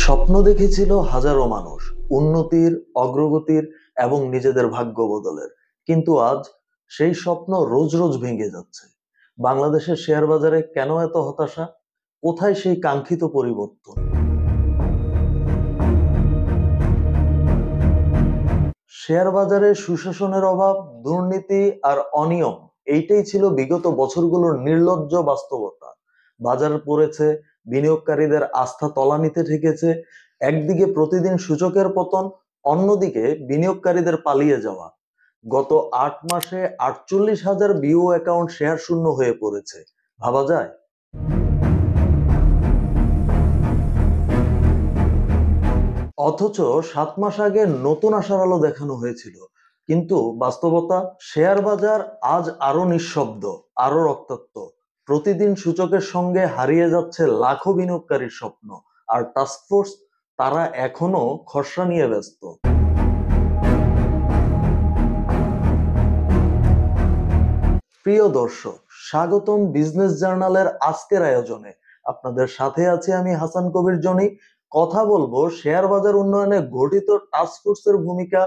স্বপ্ন দেখেছিল হাজারো মানুষ, উন্নতির, অগ্রগতির এবং নিজেদের ভাগ্য বদলের। কিন্তু আজ সেই স্বপ্ন রোজ রোজ ভেঙে যাচ্ছে। বাংলাদেশের শেয়ার বাজারে কেন এত হতাশা? কোথায় সেই কাঙ্ক্ষিত পরিবর্তন? শেয়ার বাজারে সুশাসনের অভাব, দুর্নীতি আর অনিয়ম, এইটাই ছিল বিগত বছরগুলোর নির্লজ্জ বাস্তবতা। বাজার পড়েছে, বিনিয়োগকারীদের আস্থা তলানিতে ঠেকেছে। একদিকে প্রতিদিন সূচকের পতন, অন্যদিকে বিনিয়োগকারীদের পালিয়ে যাওয়া। গত ৮ মাসে ৪৮,০০০ বিও অ্যাকাউন্ট শেয়ার শূন্য হয়ে পড়েছে। ভাবা যায়? অথচ ৭ মাস আগে নতুন আশার আলো দেখানো হয়েছিল। কিন্তু বাস্তবতা, শেয়ার বাজার আজ আরো নিঃশব্দ, আরো রক্তাক্ত। প্রতিদিন সূচকের সঙ্গে হারিয়ে যাচ্ছে লাখো বিনিয়োগকারীর স্বপ্ন। আর টাস্কফোর্স, তারা এখনো খসড়া নিয়ে ব্যস্ত। প্রিয় দর্শক, স্বাগতম বিজনেস জার্নালের আজকের আয়োজনে। আপনাদের সাথে আছি আমি হাসান কবির জনি। কথা বলবো শেয়ার বাজার উন্নয়নে গঠিত টাস্কফোর্সের ভূমিকা,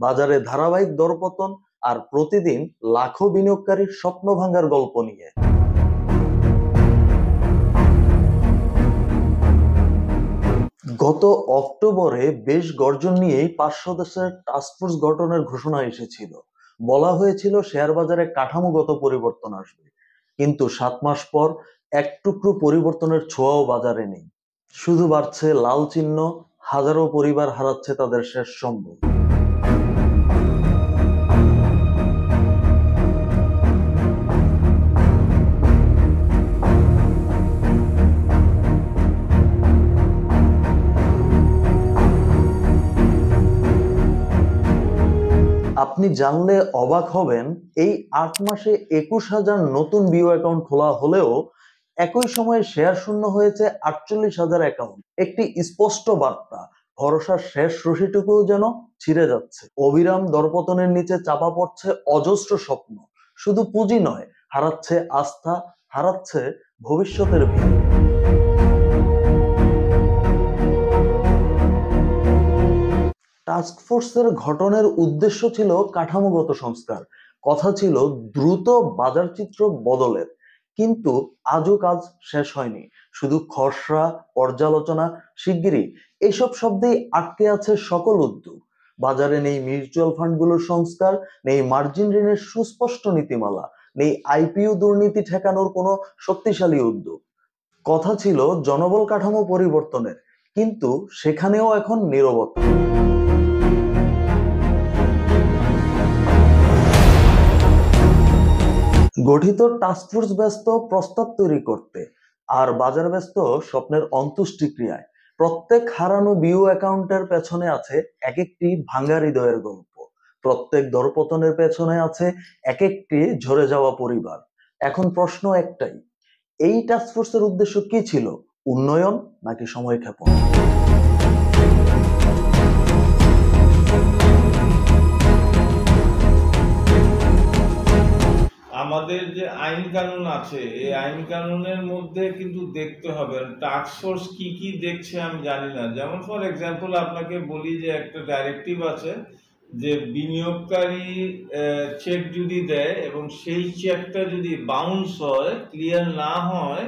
বাজারে ধারাবাহিক দরপতন আর প্রতিদিন লাখো বিনিয়োগকারীর স্বপ্ন ভাঙার গল্প নিয়ে। গত অক্টোবরে বেশ গর্জন নিয়েই ৫ সদস্যের টাস্কফোর্স গঠনের ঘোষণা এসেছিল। বলা হয়েছিল শেয়ার বাজারে কাঠামোগত পরিবর্তন আসবে। কিন্তু ৭ মাস পর এক টুকরো পরিবর্তনের ছোঁয়াও বাজারে নেই। শুধু বাড়ছে লাল চিহ্ন, হাজারো পরিবার হারাচ্ছে তাদের শেষ সম্বল। আপনি জানলে অবাক হবেন, এই ৮ মাসে ২১,০০০ নতুন বিও অ্যাকাউন্ট খোলা হলেও একই সময়ে শেয়ার শূন্য হয়েছে ৪৮,০০০ অ্যাকাউন্ট। একটি স্পষ্ট বার্তা, ভরসার শেষ রশিটুকুও যেন ছিঁড়ে যাচ্ছে। অবিরাম দরপতনের নিচে চাপা পড়ছে অজস্র স্বপ্ন। শুধু পুঁজি নয়, হারাচ্ছে আস্থা, হারাচ্ছে ভবিষ্যতের ভিত। টাস্কফোর্সের গঠনের উদ্দেশ্য ছিল কাঠামোগত সংস্কার। কথা ছিল দ্রুত বাজার চিত্র বদলের। কিন্তু আজও কাজ শেষ হয়নি। শুধু খসড়া, পর্যালোচনা, শিগগিরই, এইসব শব্দেই আটকে আছে সকল উদ্যোগ। বাজারে নেই মিউচুয়াল ফান্ডগুলোর সংস্কার, নেই মার্জিন ঋণের সুস্পষ্ট নীতিমালা, নেই আইপিও দুর্নীতি ঠেকানোর কোনো শক্তিশালী উদ্যোগ। কথা ছিল জনবল কাঠামো পরিবর্তনের, কিন্তু সেখানেও এখন নীরবতা। গঠিত টাস্কফোর্স ব্যস্ত প্রস্তাব তৈরি করতে, আর বাজার ব্যস্ত স্বপ্নের অন্ত্যেষ্টিক্রিয়ায়। প্রত্যেক হারানো বিও অ্যাকাউন্টের পেছনে আছে এক একটি ভাঙা হৃদয়ের গল্প। প্রত্যেক দরপতনের পেছনে আছে এক একটি ঝরে যাওয়া পরিবার। এখন প্রশ্ন একটাই, এই টাস্কফোর্সের উদ্দেশ্য কি ছিল? উন্নয়ন নাকি সময়ক্ষেপণ? আমাদের যে আইন কানুন আছে, এই আইন কানুনের মধ্যে কিন্তু দেখতে হবে টাস্কফোর্স কি কি দেখছে আমি জানি না। যেমন ফর এক্সাম্পল আপনাকে বলি যে একটা ডাইরেক্টিভ আছে যে বিনিয়োগকারী চেক যদি দেয় এবং সেই চেকটা যদি বাউন্স হয়, ক্লিয়ার না হয়,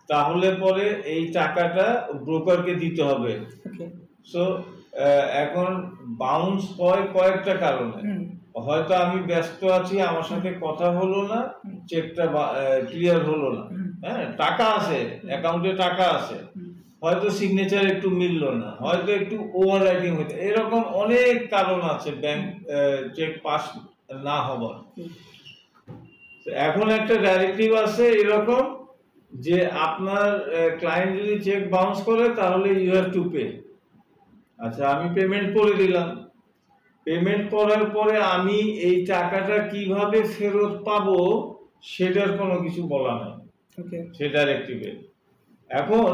তাহলে পরে এই টাকাটা ব্রোকারকে দিতে হবে। সো এখন বাউন্স হয় কয়েকটা কারণে। হয়তো আমি ব্যস্ত আছি, আমার সাথে কথা হলো না, চেকটা ক্লিয়ার হলো না, হ্যাঁ, টাকা আছে অ্যাকাউন্টে, টাকা আছে, হয়তো সিগনেচার একটু মিললো না, হয়তো একটু ওভার রাইটিং হইতে, এরকম অনেক কারণ আছে ব্যাংক চেক পাস না হবার। এখন একটা ডাইরেক্টিভ আছে এরকম যে আপনার ক্লায়েন্ট যদি চেক বাউন্স করে তাহলে ইউ হ্যাভ টু পে। আচ্ছা, আমি পেমেন্ট করে দিলাম। পেমেন্ট করার পরে আমি এই টাকাটা কিভাবে ফেরত পাবো সেটার কোনো কিছু বলা নাই সে ডাইরেক্টিভে। এখন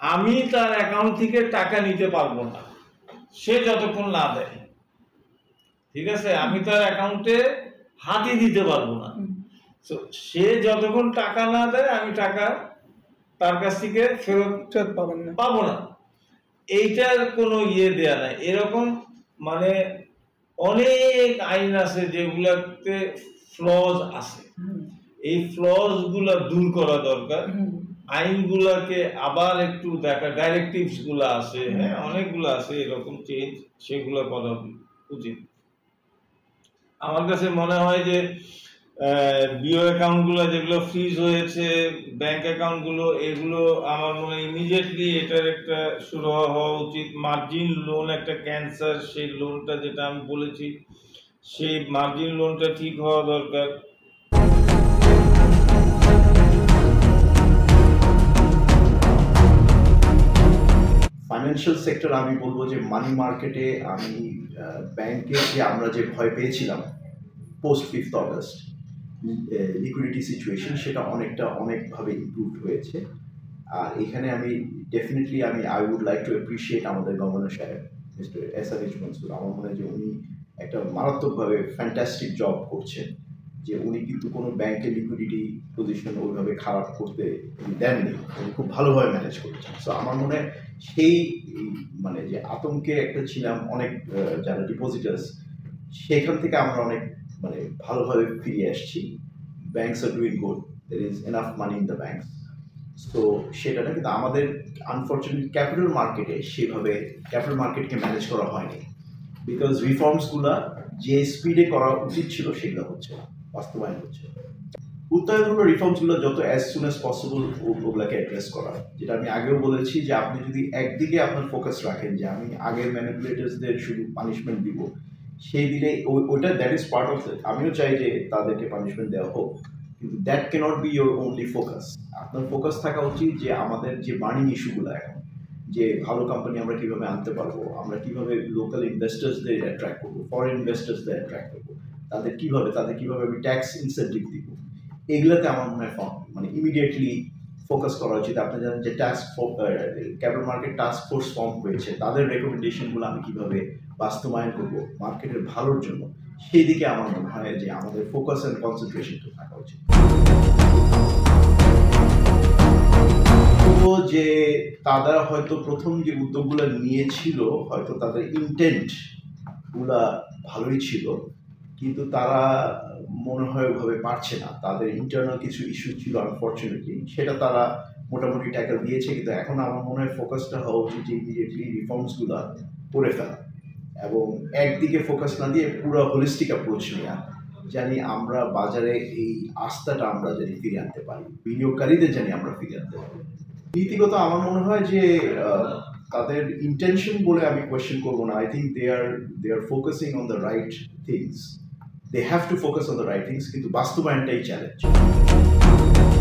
আমি তার অ্যাকাউন্ট থেকে টাকা নিতে পারবো না সে যতক্ষণ না দেয়। ঠিক আছে, আমি তার অ্যাকাউন্টে হাতই দিতে পারবো না। সে যতক্ষণ টাকা না দেয় আমি টাকা তার কাছ থেকে ফেরত পাবো না, এইটার কোনো দেয়া নাই। এরকম মানে অনেক আইন আছে যেগুলাতে ফ্লজ আছে, এই ফ্লজ গুলা দূর করা দরকার। আইনগুলাকে আবার একটু দেখা, ডাইরেক্টিভস গুলা আছে, হ্যাঁ অনেকগুলো আছে এরকম চেঞ্জ, সেগুলো করা উচিত। আমার কাছে মনে হয় যে বিও অ্যাকাউন্ট গুলো যেগুলো ফ্রিজ হয়েছে, ব্যাংক অ্যাকাউন্ট গুলো, এগুলো আমার মনে হয় ইমিডিয়েটলি এটার একটা শুরু হওয়া উচিত। মার্জিন লোন একটা ক্যান্সার, সেই লোনটা যেটা আমি বলেছি, সেই মার্জিন লোনটা ঠিক হওয়া দরকার। ফাইন্যান্সিয়াল সেক্টর আমি বলবো যে মানি মার্কেটে আমি ব্যাংকে যে আমরা যে ভয় পেয়েছিলাম post 5th August liquidity situation, সেটা অনেকভাবে ইমপ্রুভ হয়েছে। আর এখানে আমি definitely I would like to appreciate আমাদের গভর্নর সাহেব মিস্টার এসআরএইচ মনসুর। আমার মনে হয় যে উনি একটা মারাত্মকভাবে ফ্যান্টাস্টিক জব করছেন, যে উনি কিন্তু কোনো ব্যাংকের লিকুইডিটি পজিশন ওইভাবে খারাপ করতে দেননি, উনি খুব ভালোভাবে ম্যানেজ করেছেন। সো আমার মনে হয় সেই মানে যে আতঙ্কে একটা ছিলাম অনেক যারা ডিপোজিটার্স, সেখান থেকে আমরা অনেক মানে ভালোভাবে ফিরে আসছি। Banks are doing good, there is enough money in the banks. তো সেটা না, কিন্তু আমাদের আনফর্চুনেটলি ক্যাপিটাল মার্কেটে সেভাবে ক্যাপিটাল মার্কেটকে ম্যানেজ করা হয়নি, বিকজ রিফর্মসগুলো যে স্পিডে করা উচিত ছিল সেগুলো হচ্ছে না, বাস্তবায়ন হচ্ছে না। উত্তরণমূলক রিফর্মসগুলো যত অ্যাজ সুন অ্যাজ পসিবল ওগুলোকে অ্যাড্রেস করা, যেটা আমি আগেও বলেছি যে আপনি যদি একদিকে আপনার ফোকাস রাখেন যে আমি আগের ম্যানিপুলেটার্সদের শুধু পানিশমেন্ট দিব, সেই দিলে ওইটা that is part of it. আমিও চাই যে তাদেরকে পানিশমেন্ট দেওয়া হোক, কিন্তু that cannot be your only focus. আপনার ফোকাস থাকা উচিত যে আমাদের যে বার্নিং ইস্যুগুলো এখন, যে ভালো কোম্পানি আমরা কীভাবে আনতে পারবো, আমরা কীভাবে লোকাল ইনভেস্টার্সদের অ্যাট্রাক্ট করবো, ফরেন ইনভেস্টার্সদের অ্যাট্রাক্ট করবো, তাদের কীভাবে আমি ট্যাক্স ইনসেন্টিভ দিব, এগুলোতে আমার মনে হয় মানে ইমিডিয়েটলি ফোকাস করা উচিত। আপনি জানেন যে capital market task force form হয়েছে, তাদের রেকমেন্ডেশনগুলো আমি কীভাবে বাস্তবায়ন করবো মার্কেটের ভালোর জন্য, সেই দিকে আমার মনে হয় যে আমাদের ফোকাস অ্যান্ড কনসেন্ট্রেশনটা থাকা উচিত। তো যে তারা হয়তো প্রথম যে উদ্যোগগুলো নিয়েছিল, হয়তো তাদের ইন্টেন্ট গুলা ভালোই ছিল, কিন্তু তারা মনে হয় ওইভাবে পারছে না। তাদের ইন্টারনাল কিছু ইস্যু ছিল আনফর্চুনেটলি, সেটা তারা মোটামুটি ট্যাকেল দিয়েছে। কিন্তু এখন আমার মনে হয় ফোকাসটা হওয়া উচিত যে ইমিডিয়েটলি রিফর্মসগুলো করে ফেলা, এবং একদিকে ফোকাস না দিয়ে পুরো হোলিস্টিক অ্যাপ্রোচ নেওয়া, জানি আমরা বাজারে এই আস্থাটা আমরা জানি ফিরিয়ে আনতে পারি, বিনিয়োগকারীদের জানি আমরা ফিরিয়ে আনতে পারি। নীতিগত আমার মনে হয় যে তাদের ইন্টেনশন বলে আমি কোয়েশ্চেন করবো না। I think they are focusing on the right things, they have to focus on the right things, কিন্তু বাস্তবায়নটাই চ্যালেঞ্জ।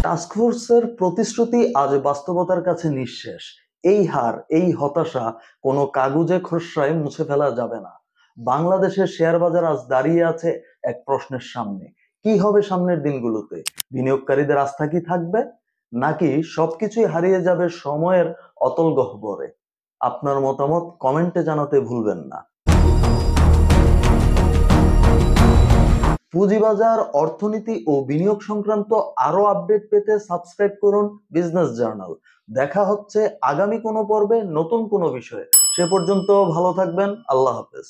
টাস্কফোর্সের প্রতিশ্রুতি আজ বাস্তবতার কাছে নিঃশেষ। এই হার, এই হতাশা কোনো কাগজে খসড়ায় মুছে ফেলা যাবে না। বাংলাদেশের শেয়ার বাজার আজ দাঁড়িয়ে আছে এক প্রশ্নের সামনে। কি হবে সামনের দিনগুলোতে? বিনিয়োগকারীদের আস্থা কি থাকবে, নাকি সবকিছুই হারিয়ে যাবে সময়ের অতল গহ্বরে? আপনার মতামত কমেন্টে জানাতে ভুলবেন না। পুঁজিবাজার, অর্থনীতি ও বিনিয়োগ সংক্রান্ত আরো আপডেট পেতে সাবস্ক্রাইব করুন বিজনেস জার্নাল। দেখা হচ্ছে আগামী কোনো পর্বে নতুন কোনো বিষয়ে। সে পর্যন্ত ভালো থাকবেন। আল্লাহ হাফেজ।